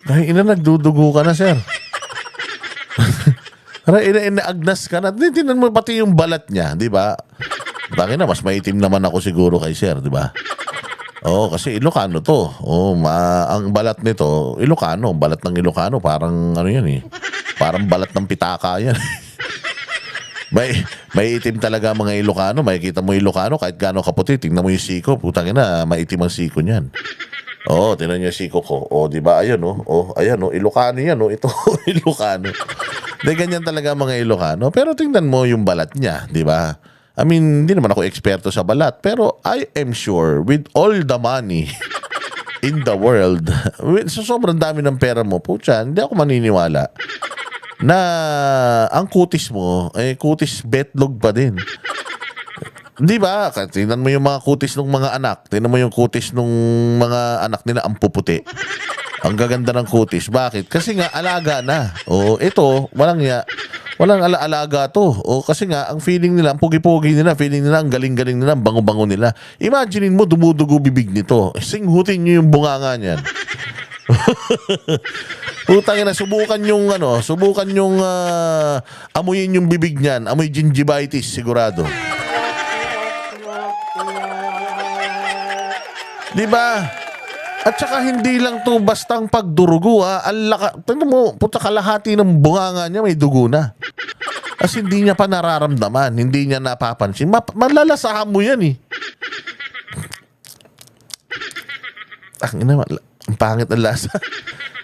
Ay, ina, nagdudugo ka na, sir. Aray, inaagnas ka na. Tinan mo pati yung balat niya, di ba? Bakit na, mas maitim naman ako siguro kay sir, di ba? Oo, kasi Ilocano to. Oo, ang balat nito, Ilocano. Balat ng Ilocano, parang ano yan eh. Parang balat ng pitaka yan. May itim talaga mga Ilocano. Makikita mo Ilocano, kahit gaano kaputi, tingnan mo yung siko. Putang ina, maitim ang siko niyan. Oo, tingnan niyo yung siko ko. Oo, di ba? Ayan, oh. Oh, ayan, oh. Ilocano yan, oh. Ito, Ilocano. Di ganyan talaga mga Ilocano. Pero tingnan mo yung balat niya, di ba? I mean, hindi naman ako eksperto sa balat. Pero I am sure with all the money in the world, so sobrang dami ng pera mo, putya, hindi ako maniniwala na ang kutis mo, eh, kutis betlog pa din. Di ba? Tingnan mo yung mga kutis ng mga anak. Tingnan mo yung kutis ng mga anak nila, ang puputi. Ang gaganda ng kutis. Bakit? Kasi nga, alaga na. O, ito, walang alaga to. O, kasi nga, ang feeling nila, ang pugi-pugi nila, feeling nila, ang galing-galing nila, ang bango-bango nila. Imaginein mo, dumudugo bibig nito. Singhutin nyo yung bunganga niyan. Utangin na, subukan yung amuyin yung bibig niyan. Amoy gingivitis, sigurado. Di ba? At saka hindi lang to bastang pagdurugo, ha. Tingnan mo, puta, kalahati ng bunganga niya may dugo na. As hindi niya pa nararamdaman, hindi niya napapansin. Malalasahan mo yan, eh. Ang pangit ang lasa.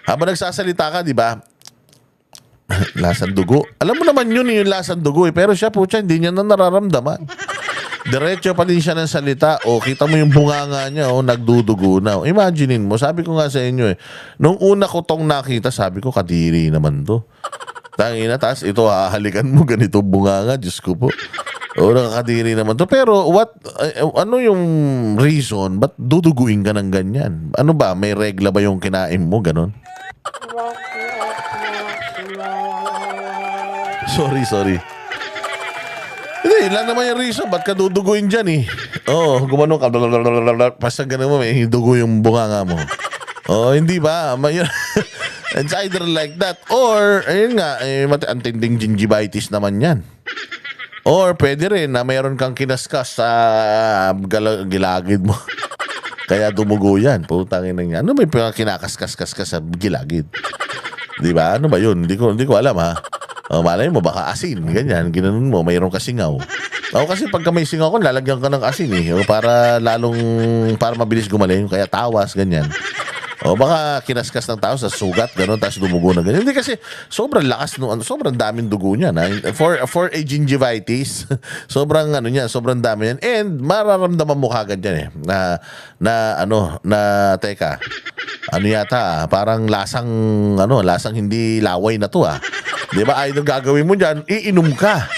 Habang nagsasalita ka, di ba? Lasang dugo. Alam mo naman yun, yung lasang dugo, eh. Pero siya, puta, hindi niya na nararamdaman. Diretso pa din siya ng salita. O, kita mo yung bunganga niya, o, nagdudugo na. O, imaginein mo, sabi ko nga sa inyo eh, nung una ko tong nakita, sabi ko, kadiri naman to. Tangina, taas ito, hahalikan mo ganito bunganga, Diyos ko po. O, nakakadiri naman to. Pero, ano yung reason, ba't duduguin ka ng ganyan? Ano ba, may regla ba yung kinain mo, ganon? Sorry. Hindi, lang naman yung reason. Ba't ka duduguin dyan eh? Oo, gumanong ka. Basta ganun mo, may dugo yung bunganga mo. Oo, hindi ba? It's either like that. Or, ayun nga, antinding gingivitis naman yan. Or, pwede rin na mayroon kang kinaskas sa gilagid mo. Kaya dumugo yan. Putangin na yan. Ano may kinakaskas-kaskas sa gilagid? Di ba? Ano ba yun? Hindi ko alam, ha? O, malay mo, baka asin. Ganyan, ginanon mo, mayroon ka singaw. O, kasi pagka may singaw ko, lalagyan ka ng asin eh. O, para mabilis gumaling, kaya tawas, ganyan. O, baka kinaskas ng tao sa sugat, gano'n, tapos dumugo na ganyan. Hindi kasi, sobrang lakas, sobrang daming dugo niya. For a gingivitis, sobrang dami yan. And, mararamdaman mo kagad yan eh. Teka, parang lasang hindi laway na to, ah. Di ba, ay gagawin mo dyan, iinom ka.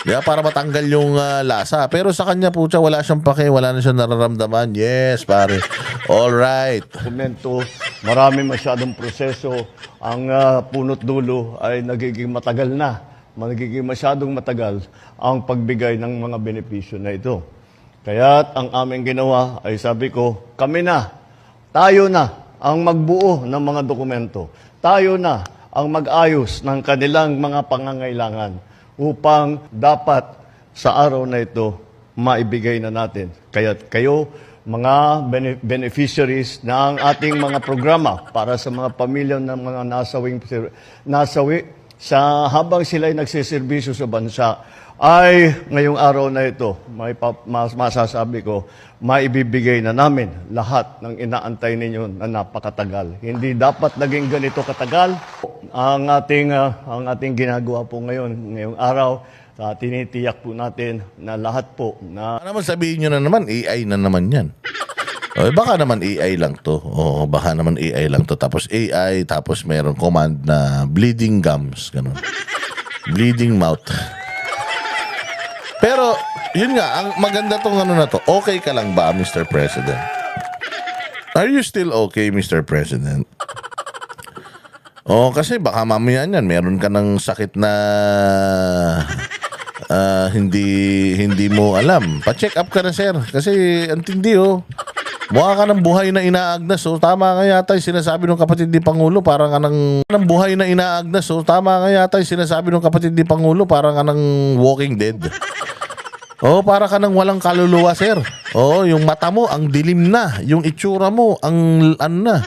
Di ba, para matanggal yung lasa. Pero sa kanya po siya, wala siyang pake, wala na siyang nararamdaman. Yes, pare. All right. Dokumento, marami masyadong proseso. Ang punot dulo ay nagiging matagal na. Nagiging masyadong matagal ang pagbigay ng mga benepisyo na ito. Kaya't ang aming ginawa ay sabi ko, tayo na ang magbuo ng mga dokumento. Tayo na ang mag-ayos ng kanilang mga pangangailangan upang dapat sa araw na ito maibigay na natin. Kaya kayo, mga beneficiaries ng ating mga programa para sa mga pamilya ng mga nasawi habang sila ay nagsiservisyo sa bansa, ay ngayong araw na ito, masasabi ko, maibibigay na namin lahat ng inaantay ninyo na napakatagal. Hindi dapat naging ganito katagal. Ang ating ginagawa po ngayong araw, tinitiyak po natin na lahat po na... Naman sabihin nyo na naman, AI na naman yan. O, baka naman AI lang to. O, baka naman AI lang to. Tapos AI, tapos mayroong command na bleeding gums. Ganun. Bleeding mouth. Pero, yun nga, ang maganda tong na to. Okay ka lang ba, Mr. President? Are you still okay, Mr. President? O, kasi baka mamaya yan, meron ka ng sakit na hindi mo alam. Pa-check up ka na, sir. Kasi, ang tindi, oh. Mukha ka ng buhay na inaagnas. So, tama nga yata yung sinasabi ng kapatid ni Pangulo. Parang ka ng buhay na inaagnas. So, tama nga yata yung sinasabi ng kapatid ni Pangulo. Parang ka ng Walking Dead. Oh, para ka ng walang kaluluwa, sir. Oh, yung mata mo, ang dilim na. Yung itsura mo, ang ano na.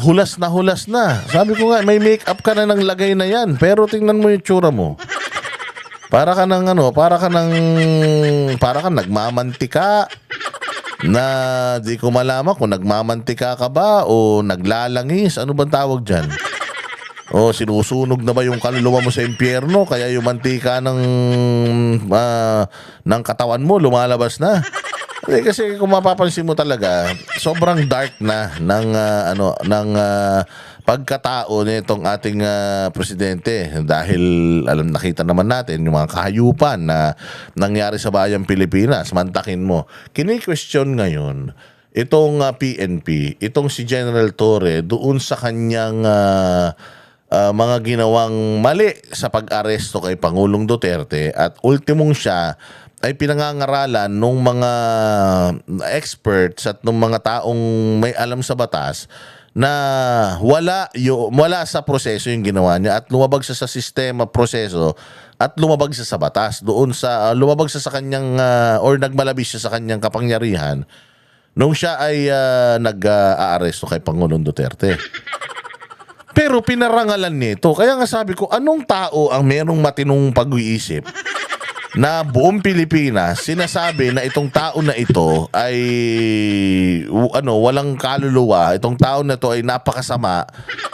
Hulas na hulas na. Sabi ko nga, may make-up ka na ng lagay na yan. Pero tingnan mo yung itsura mo. Para ka ng para ka nagmamantika na di ko malaman kung nagmamantika ka ba o naglalangis. Ano bang tawag dyan? O sinusunog na ba yung kaluluwa mo sa impyerno kaya yung mantika ng katawan mo lumalabas na? Kasi kung mapapansin mo talaga, sobrang dark na ng pagkatao nitong ating presidente dahil nakita naman natin yung mga kahayupan na nangyari sa bayang Pilipinas. Mantakin mo. Kini-question ngayon itong PNP, itong si General Torre doon sa kanyang mga ginawang mali sa pag-aresto kay Pangulong Duterte at ultimong siya ay pinangangaralan ng mga experts at ng mga taong may alam sa batas na wala sa proseso yung ginawa niya at lumabag siya sa sistema proseso at lumabag siya sa batas doon sa lumabag siya sa kanyang or nagmalabis siya sa kanyang kapangyarihan nung siya ay nag-aaresto kay Pangulong Duterte. Pero pinarangalan nito. Kaya nga sabi ko, anong tao ang merong matinong pag-iisip na buong Pilipinas sinasabi na itong tao na ito ay walang kaluluwa, itong tao na to ay napakasama,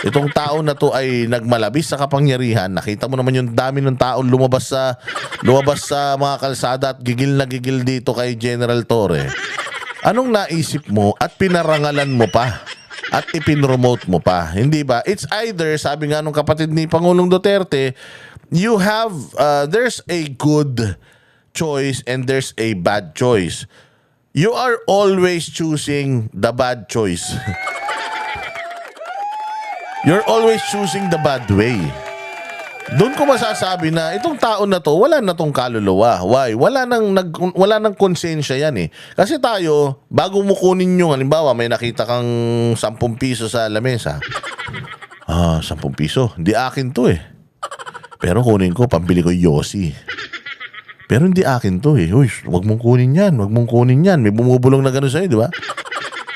itong tao na to ay nagmalabis sa kapangyarihan. Nakita mo naman yung dami ng tao lumabas sa mga kalsada at gigil na gigil dito kay General Torre. Anong naisip mo at pinarangalan mo pa at ipinromote mo pa, hindi ba? It's either, sabi nga nung kapatid ni Pangulong Duterte, you have there's a good choice and there's a bad choice. You are always choosing the bad choice. You're always choosing the bad way. Doon ko masasabi na itong tao na to wala na tong kaluluwa. Why? Wala nang konsensya yan eh. Kasi tayo, bago mo kunin yung halimbawa may nakita kang 10 piso sa lamesa. 10 piso. Hindi akin to eh. Pero kunin ko, pambili ko Yossi. Pero hindi akin to eh. Uy, wag mong kunin yan. Wag mong kunin yan. May bumubulong na gano'n sa'yo, di ba?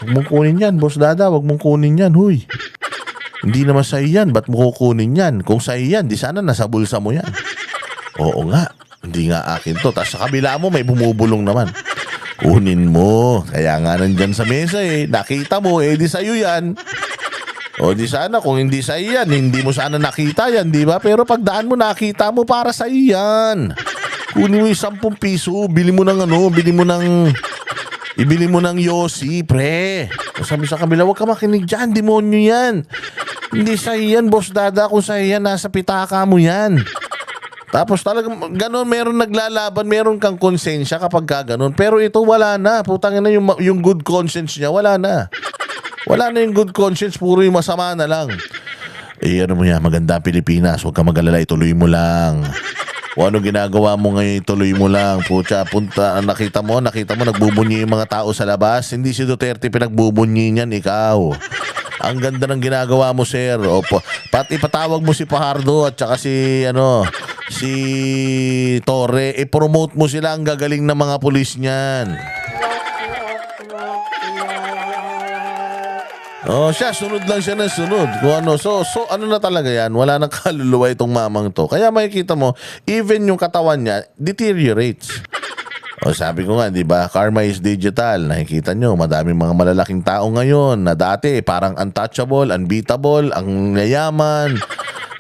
Wag mong kunin yan, Boss Dada. Wag mong kunin yan, huy. Hindi naman sa'yo yan. Ba't mo kukunin yan? Kung sa'yo yan, di sana nasa bulsa mo yan. Oo nga. Hindi nga akin to. Tapos sa kabila mo, may bumubulong naman. Kunin mo. Kaya nga nandyan sa mesa eh. Nakita mo eh, di sa'yo yan. O di sana kung hindi sa iyan, hindi mo sana nakita yan, di ba? Pero pagdaan mo nakita mo para sa iyan. Kunin mo yung 10 piso, ibili mo ng Yossi, pre. O sabi sa kabila, huwag ka makinig dyan, demonyo yan. Hindi sa iyan, Boss Dada, kung sa iyan, nasa pitaka mo yan. Tapos talagang gano'n, meron naglalaban, meron kang konsensya kapag gano'n. Pero ito wala na, putang ina yung good conscience niya, wala na. Wala na yung good conscience, puro yung masama na lang. Eh, ano mo yan, maganda Pilipinas, huwag ka mag-alala, ituloy mo lang. O ano ginagawa mo ngayon, ituloy mo lang. Pucha, punta, nakita mo, nagbubunyi yung mga tao sa labas. Hindi si Duterte pinagbubunyi niyan, ikaw. Ang ganda ng ginagawa mo, sir. Opo. Pati ipatawag mo si Fajardo at saka si Torre. I-promote mo sila, ang gagaling ng mga pulis niyan. Oh, sunod lang siya ng sunod. Kung ano, so ano na talaga yan? Wala nang kaluluwa itong mamang to. Kaya makikita mo, even yung katawan niya deteriorates. O sabi ko nga, di ba, karma is digital. Nakikita nyo, madaming mga malalaking tao ngayon na dati parang untouchable, unbeatable, ang yayaman.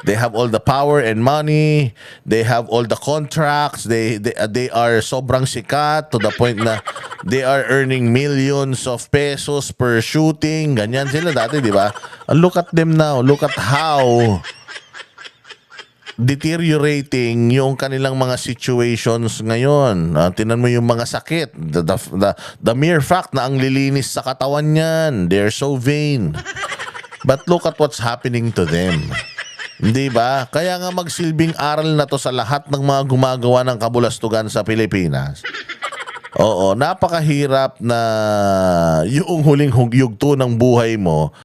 They have all the power and money. They have all the contracts. They are sobrang sikat to the point na they are earning millions of pesos per shooting. Ganyan sila dati, di ba? Look at them now. Look at how deteriorating yung kanilang mga situations ngayon. Tinan mo yung mga sakit. The mere fact na ang lilinis sa katawan niyan. They're so vain. But look at what's happening to them. Hindi ba? Kaya nga magsilbing aral na to sa lahat ng mga gumagawa ng kabulastugan sa Pilipinas. Oo, napakahirap na yung huling yugto ng buhay mo